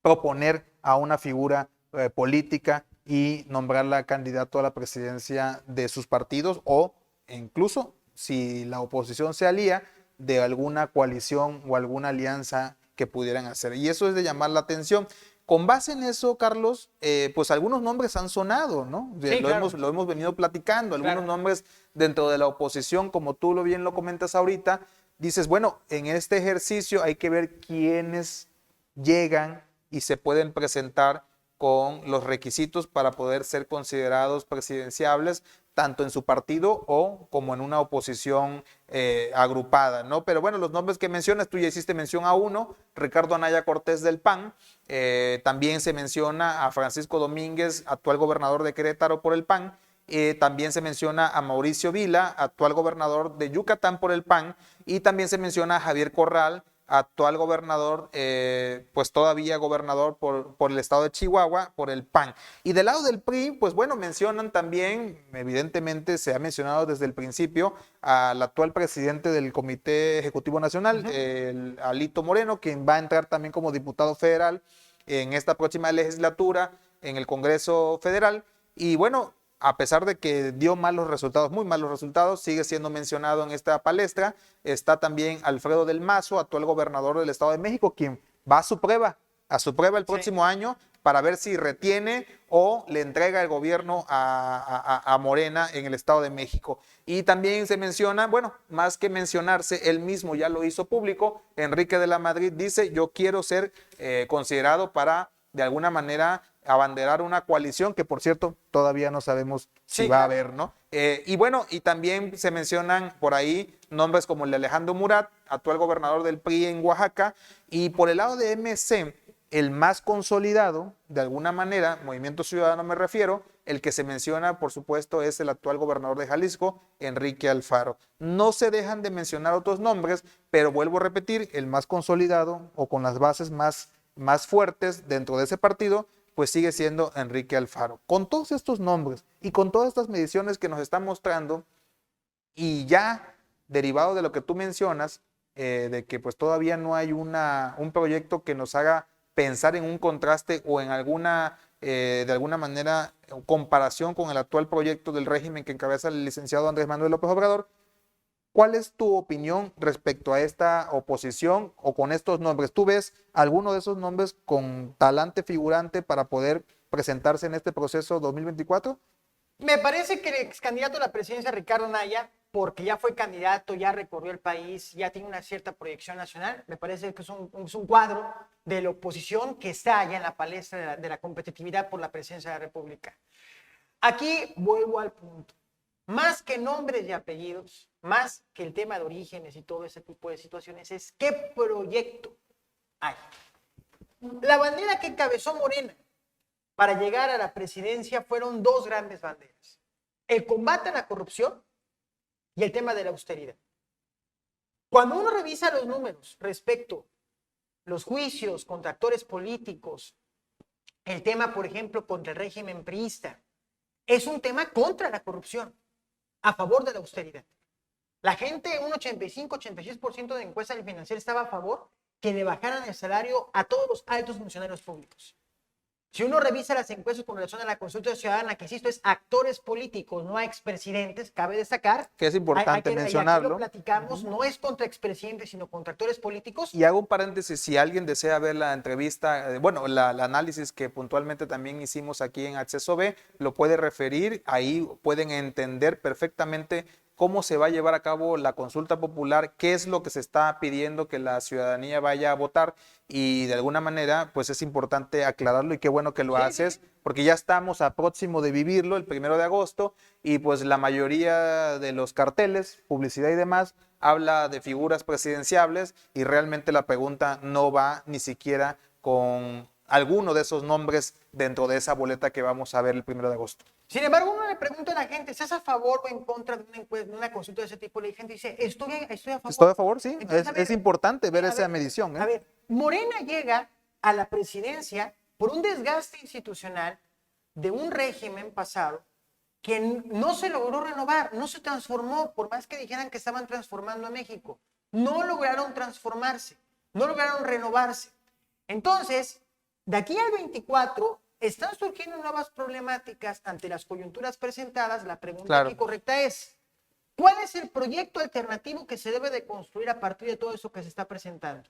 Speaker 1: proponer a una figura política y nombrarla candidato a la presidencia de sus partidos, o incluso si la oposición se alía, de alguna coalición o alguna alianza que pudieran hacer. Y eso es de llamar la atención. Con base en eso, Carlos, pues algunos nombres han sonado, ¿no?
Speaker 2: Sí, claro.
Speaker 1: Lo hemos venido platicando, algunos nombres dentro de la oposición, como tú bien lo comentas ahorita, dices, bueno, en este ejercicio hay que ver quiénes llegan y se pueden presentar con los requisitos para poder ser considerados presidenciables, tanto en su partido o como en una oposición agrupada, ¿no? Pero bueno, los nombres que mencionas, tú ya hiciste mención a uno, Ricardo Anaya Cortés del PAN, también se menciona a Francisco Domínguez, actual gobernador de Querétaro por el PAN, también se menciona a Mauricio Vila, actual gobernador de Yucatán por el PAN, y también se menciona a Javier Corral, actual gobernador, pues todavía gobernador por el estado de Chihuahua, por el PAN. Y del lado del PRI, pues bueno, mencionan también, evidentemente se ha mencionado desde el principio, al actual presidente del Comité Ejecutivo Nacional, Alito Moreno, quien va a entrar también como diputado federal en esta próxima legislatura en el Congreso Federal. Y bueno, a pesar de que dio malos resultados, muy malos resultados, sigue siendo mencionado en esta palestra. Está también Alfredo del Mazo, actual gobernador del Estado de México, quien va a su prueba el próximo año para ver si retiene o le entrega el gobierno a Morena en el Estado de México. Y también se menciona, bueno, más que mencionarse, él mismo ya lo hizo público, Enrique de la Madrid dice, yo quiero ser considerado para, de alguna manera, abanderar una coalición que, por cierto, todavía no sabemos si va a haber, ¿no? Y bueno, y también se mencionan por ahí nombres como el de Alejandro Murat, actual gobernador del PRI en Oaxaca, y por el lado de MC, el más consolidado, de alguna manera, Movimiento Ciudadano me refiero, el que se menciona, por supuesto, es el actual gobernador de Jalisco, Enrique Alfaro. No se dejan de mencionar otros nombres, pero vuelvo a repetir, el más consolidado o con las bases más fuertes dentro de ese partido, pues sigue siendo Enrique Alfaro. Con todos estos nombres y con todas estas mediciones que nos están mostrando, y ya derivado de lo que tú mencionas, de que pues todavía no hay un proyecto que nos haga pensar en un contraste o en alguna, de alguna manera, comparación con el actual proyecto del régimen que encabeza el licenciado Andrés Manuel López Obrador. ¿Cuál es tu opinión respecto a esta oposición o con estos nombres? ¿Tú ves alguno de esos nombres con talante figurante para poder presentarse en este proceso 2024?
Speaker 2: Me parece que el ex candidato a la presidencia, Ricardo Anaya, porque ya fue candidato, ya recorrió el país, ya tiene una cierta proyección nacional, me parece que es un cuadro de la oposición que está ya en la palestra de la competitividad por la presidencia de la República. Aquí vuelvo al punto. Más que nombres y apellidos, más que el tema de orígenes y todo ese tipo de situaciones, es qué proyecto hay. La bandera que encabezó Morena para llegar a la presidencia fueron 2 grandes banderas. El combate a la corrupción y el tema de la austeridad. Cuando uno revisa los números respecto a los juicios contra actores políticos, el tema, por ejemplo, contra el régimen priista, es un tema contra la corrupción, a favor de la austeridad. La gente, un 85-86% de encuestas del Financiero estaba a favor que le bajaran el salario a todos los altos funcionarios públicos. Si uno revisa las encuestas con relación a la consulta ciudadana, que insisto, es actores políticos, no a expresidentes, cabe destacar.
Speaker 1: Que es importante mencionarlo.
Speaker 2: Y aquí lo platicamos, no es contra expresidentes, sino contra actores políticos.
Speaker 1: Y hago un paréntesis, si alguien desea ver la entrevista, bueno, el análisis que puntualmente también hicimos aquí en Acceso B, lo puede referir, ahí pueden entender perfectamente cómo se va a llevar a cabo la consulta popular, qué es lo que se está pidiendo que la ciudadanía vaya a votar y de alguna manera pues es importante aclararlo y qué bueno que lo haces porque ya estamos a próximo de vivirlo el 1 de agosto y pues la mayoría de los carteles, publicidad y demás habla de figuras presidenciables y realmente la pregunta no va ni siquiera con alguno de esos nombres dentro de esa boleta que vamos a ver el 1 de agosto.
Speaker 2: Sin embargo, uno le pregunta a la gente, ¿estás a favor o en contra de una consulta de ese tipo? La gente dice, estoy a favor.
Speaker 1: Estoy a favor, sí.
Speaker 2: Entonces,
Speaker 1: Es importante ver esa medición.
Speaker 2: A ver, Morena llega a la presidencia por un desgaste institucional de un régimen pasado que no se logró renovar, no se transformó, por más que dijeran que estaban transformando a México. No lograron transformarse, no lograron renovarse. Entonces, de aquí al 24 están surgiendo nuevas problemáticas ante las coyunturas presentadas. La pregunta aquí correcta es, ¿cuál es el proyecto alternativo que se debe de construir a partir de todo eso que se está presentando?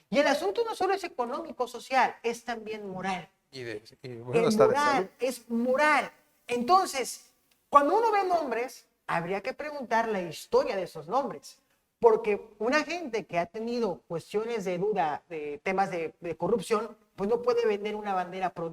Speaker 2: Y el asunto no solo es económico, social, es también moral. Es moral. Entonces, cuando uno ve nombres, habría que preguntar la historia de esos nombres. Porque una gente que ha tenido cuestiones de duda, de temas de corrupción, pues no puede vender una bandera pro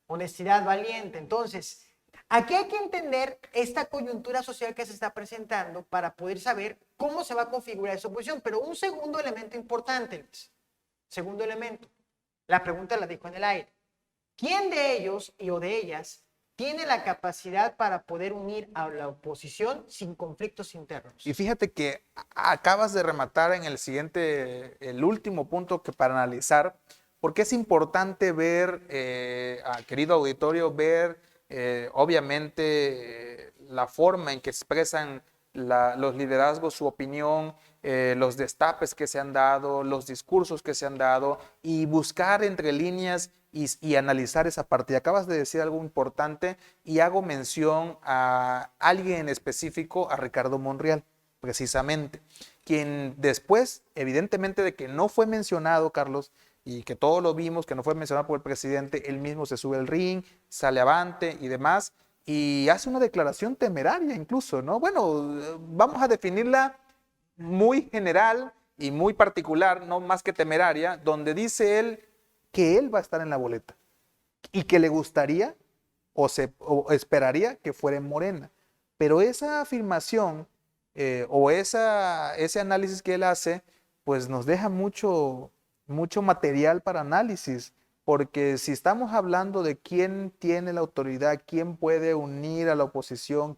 Speaker 2: honestidad valiente. Entonces, aquí hay que entender esta coyuntura social que se está presentando para poder saber cómo se va a configurar esa oposición. Pero un segundo elemento importante, Luis. Segundo elemento. La pregunta la dejo en el aire. ¿Quién de ellos y o de ellas tiene la capacidad para poder unir a la oposición sin conflictos internos?
Speaker 1: Y fíjate que acabas de rematar en el último punto que para analizar, porque es importante ver, querido auditorio, ver obviamente la forma en que expresan los liderazgos su opinión, los destapes que se han dado, los discursos que se han dado y buscar entre líneas y analizar esa parte. Y acabas de decir algo importante y hago mención a alguien en específico, a Ricardo Monreal, precisamente, quien después, evidentemente de que no fue mencionado, Carlos, y que todos lo vimos, que no fue mencionado por el presidente, él mismo se sube al ring, sale avante y demás, y hace una declaración temeraria incluso, ¿no? Bueno, vamos a definirla muy general y muy particular, no más que temeraria, donde dice él que él va a estar en la boleta y que le gustaría o esperaría que fuera en Morena. Pero esa afirmación ese análisis que él hace, pues nos deja mucho material para análisis, porque si estamos hablando de quién tiene la autoridad, quién puede unir a la oposición,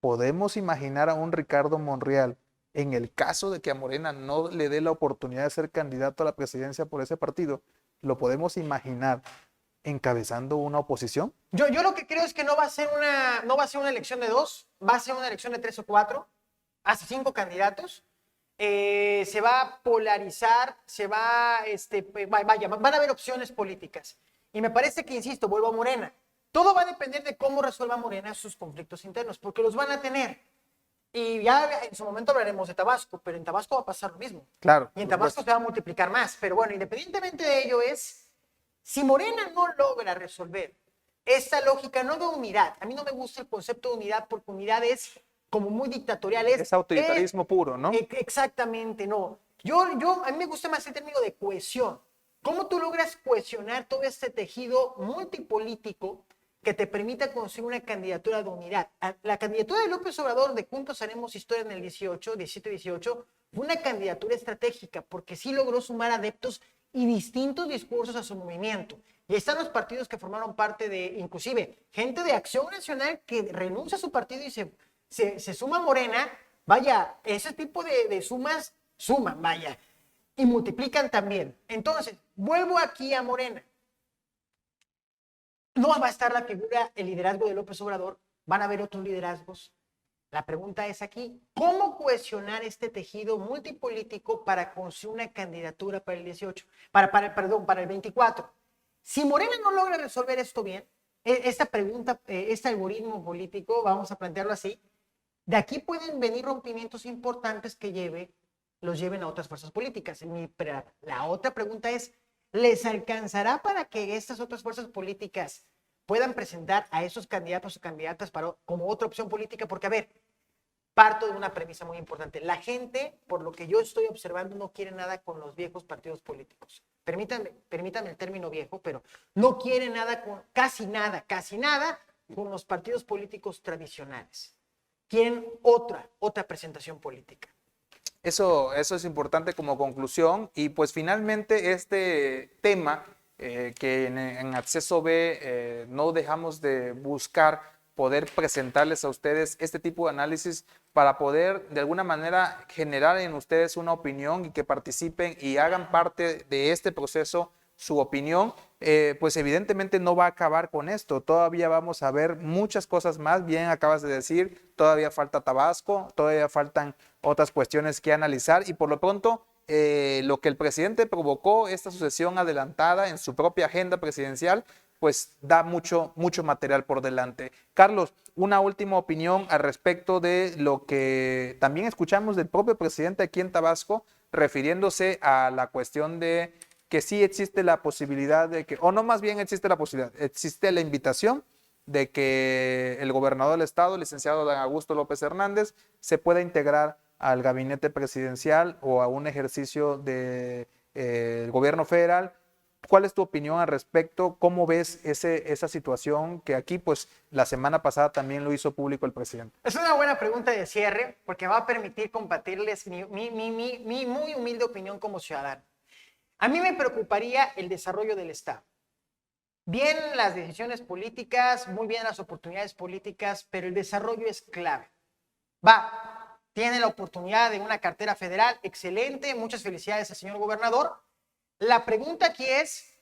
Speaker 1: podemos imaginar a un Ricardo Monreal, en el caso de que a Morena no le dé la oportunidad de ser candidato a la presidencia por ese partido, lo podemos imaginar encabezando una oposición.
Speaker 2: Yo lo que creo es que no va a ser una elección de 2, va a ser una elección de 3 o 4, hasta 5 candidatos. Se va a polarizar, van a haber opciones políticas. Y me parece que, insisto, vuelvo a Morena. Todo va a depender de cómo resuelva Morena sus conflictos internos, porque los van a tener. Y ya en su momento hablaremos de Tabasco, pero en Tabasco va a pasar lo mismo.
Speaker 1: Claro.
Speaker 2: Y en Tabasco se va a multiplicar más. Pero bueno, independientemente de ello si Morena no logra resolver esta lógica, no de unidad, a mí no me gusta el concepto de unidad, porque unidad es como muy dictatorial.
Speaker 1: Es autoritarismo puro, ¿no?
Speaker 2: Exactamente, no. A mí me gusta más el término de cohesión. ¿Cómo tú logras cohesionar todo este tejido multipolítico que te permita conseguir una candidatura de unidad? La candidatura de López Obrador de Juntos Haremos Historia en el 17-18, fue una candidatura estratégica porque sí logró sumar adeptos y distintos discursos a su movimiento. Y ahí están los partidos que formaron parte de, inclusive, gente de Acción Nacional que renuncia a su partido y se se suma Morena, vaya, ese tipo de sumas suman, vaya, y multiplican también. Entonces, vuelvo aquí a Morena. No va a estar la figura, el liderazgo de López Obrador, van a haber otros liderazgos. La pregunta es aquí, ¿cómo cohesionar este tejido multipolítico para construir una candidatura para el 18, para el 24? Si Morena no logra resolver esto bien, esta pregunta, este algoritmo político, vamos a plantearlo así, de aquí pueden venir rompimientos importantes que los lleven a otras fuerzas políticas. La otra pregunta es, ¿les alcanzará para que estas otras fuerzas políticas puedan presentar a esos candidatos o candidatas como otra opción política? Porque, a ver, parto de una premisa muy importante. La gente, por lo que yo estoy observando, no quiere nada con los viejos partidos políticos. Permítanme el término viejo, pero no quiere nada casi nada con los partidos políticos tradicionales. Quieren otra presentación política.
Speaker 1: Eso es importante como conclusión y pues finalmente este tema que en Acceso B no dejamos de buscar poder presentarles a ustedes este tipo de análisis para poder de alguna manera generar en ustedes una opinión y que participen y hagan parte de este proceso su opinión, pues evidentemente no va a acabar con esto. Todavía vamos a ver muchas cosas más. Bien acabas de decir, todavía falta Tabasco, todavía faltan otras cuestiones que analizar y por lo pronto lo que el presidente provocó, esta sucesión adelantada en su propia agenda presidencial, pues da mucho material por delante. Carlos, una última opinión al respecto de lo que también escuchamos del propio presidente aquí en Tabasco, refiriéndose a la cuestión de que sí existe la posibilidad de que, o no más bien existe la posibilidad, existe la invitación de que el gobernador del estado, el licenciado Dan Augusto López Hernández, se pueda integrar al gabinete presidencial o a un ejercicio del gobierno federal. ¿Cuál es tu opinión al respecto? ¿Cómo ves esa situación que aquí, pues, la semana pasada también lo hizo público el presidente?
Speaker 2: Es una buena pregunta de cierre porque va a permitir compartirles mi muy humilde opinión como ciudadano. A mí me preocuparía el desarrollo del Estado. Bien las decisiones políticas, muy bien las oportunidades políticas, pero el desarrollo es clave. Tiene la oportunidad de una cartera federal, excelente, muchas felicidades al señor gobernador. La pregunta aquí es,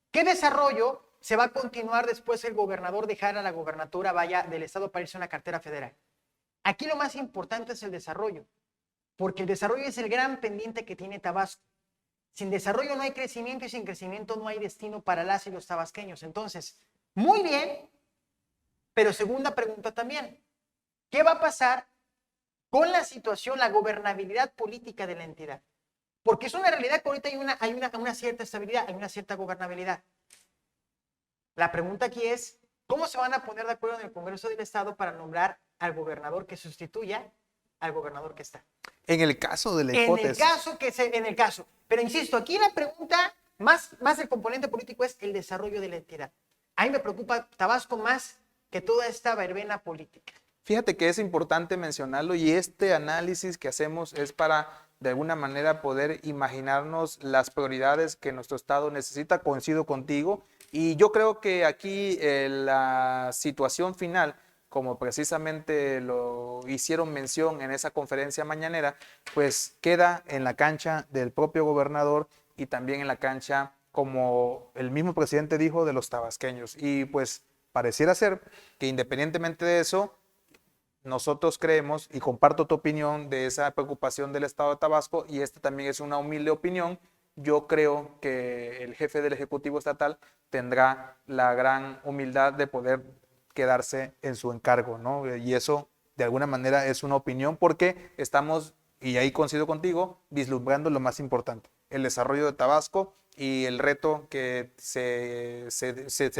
Speaker 2: ¿qué desarrollo se va a continuar después el gobernador dejar a la gobernatura del estado para irse a una cartera federal? Aquí lo más importante es el desarrollo, porque el desarrollo es el gran pendiente que tiene Tabasco. Sin desarrollo no hay crecimiento y sin crecimiento no hay destino para las y los tabasqueños. Entonces, muy bien, pero segunda pregunta también. ¿Qué va a pasar con la situación, la gobernabilidad política de la entidad? Porque es una realidad que ahorita hay una cierta estabilidad, hay una cierta gobernabilidad. La pregunta aquí es, ¿cómo se van a poner de acuerdo en el Congreso del Estado para nombrar al gobernador que sustituya al gobernador que está?
Speaker 1: En el caso de la hipótesis.
Speaker 2: En el caso. Pero insisto, aquí la pregunta, más el componente político, es el desarrollo de la entidad. A mí me preocupa Tabasco más que toda esta verbena política.
Speaker 1: Fíjate que es importante mencionarlo y este análisis que hacemos es para, de alguna manera, poder imaginarnos las prioridades que nuestro Estado necesita. Coincido contigo y yo creo que aquí la situación final, como precisamente lo hicieron mención en esa conferencia mañanera, pues queda en la cancha del propio gobernador y también en la cancha, como el mismo presidente dijo, de los tabasqueños. Y pues pareciera ser que independientemente de eso, nosotros creemos, y comparto tu opinión de esa preocupación del Estado de Tabasco, y esta también es una humilde opinión, yo creo que el jefe del Ejecutivo Estatal tendrá la gran humildad de poder quedarse en su encargo, ¿no? Y eso, de alguna manera, es una opinión porque estamos, y ahí coincido contigo, vislumbrando lo más importante, el desarrollo de Tabasco y el reto que se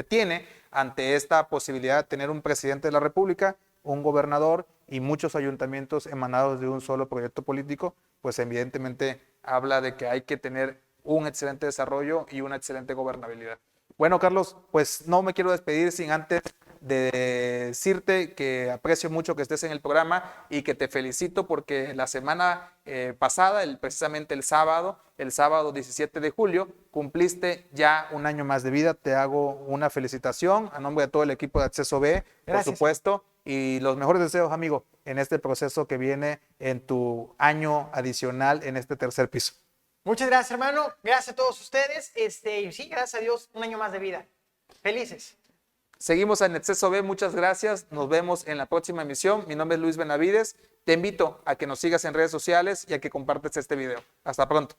Speaker 1: tiene ante esta posibilidad de tener un presidente de la República, un gobernador y muchos ayuntamientos emanados de un solo proyecto político, pues evidentemente habla de que hay que tener un excelente desarrollo y una excelente gobernabilidad. Bueno, Carlos, pues no me quiero despedir sin antes de decirte que aprecio mucho que estés en el programa y que te felicito porque la semana pasada, precisamente el sábado 17 de julio, cumpliste ya un año más de vida. Te hago una felicitación a nombre de todo el equipo de Acceso B,
Speaker 2: Gracias.
Speaker 1: por supuesto. y los mejores deseos, amigo, en este proceso que viene en tu año adicional en este tercer piso.
Speaker 2: Muchas gracias, hermano. Gracias a todos ustedes. Y sí, gracias a Dios, un año más de vida. Felices.
Speaker 1: Seguimos en Exceso B, muchas gracias. Nos vemos en la próxima emisión. Mi nombre es Luis Benavides. Te invito a que nos sigas en redes sociales y a que compartas este video. Hasta pronto.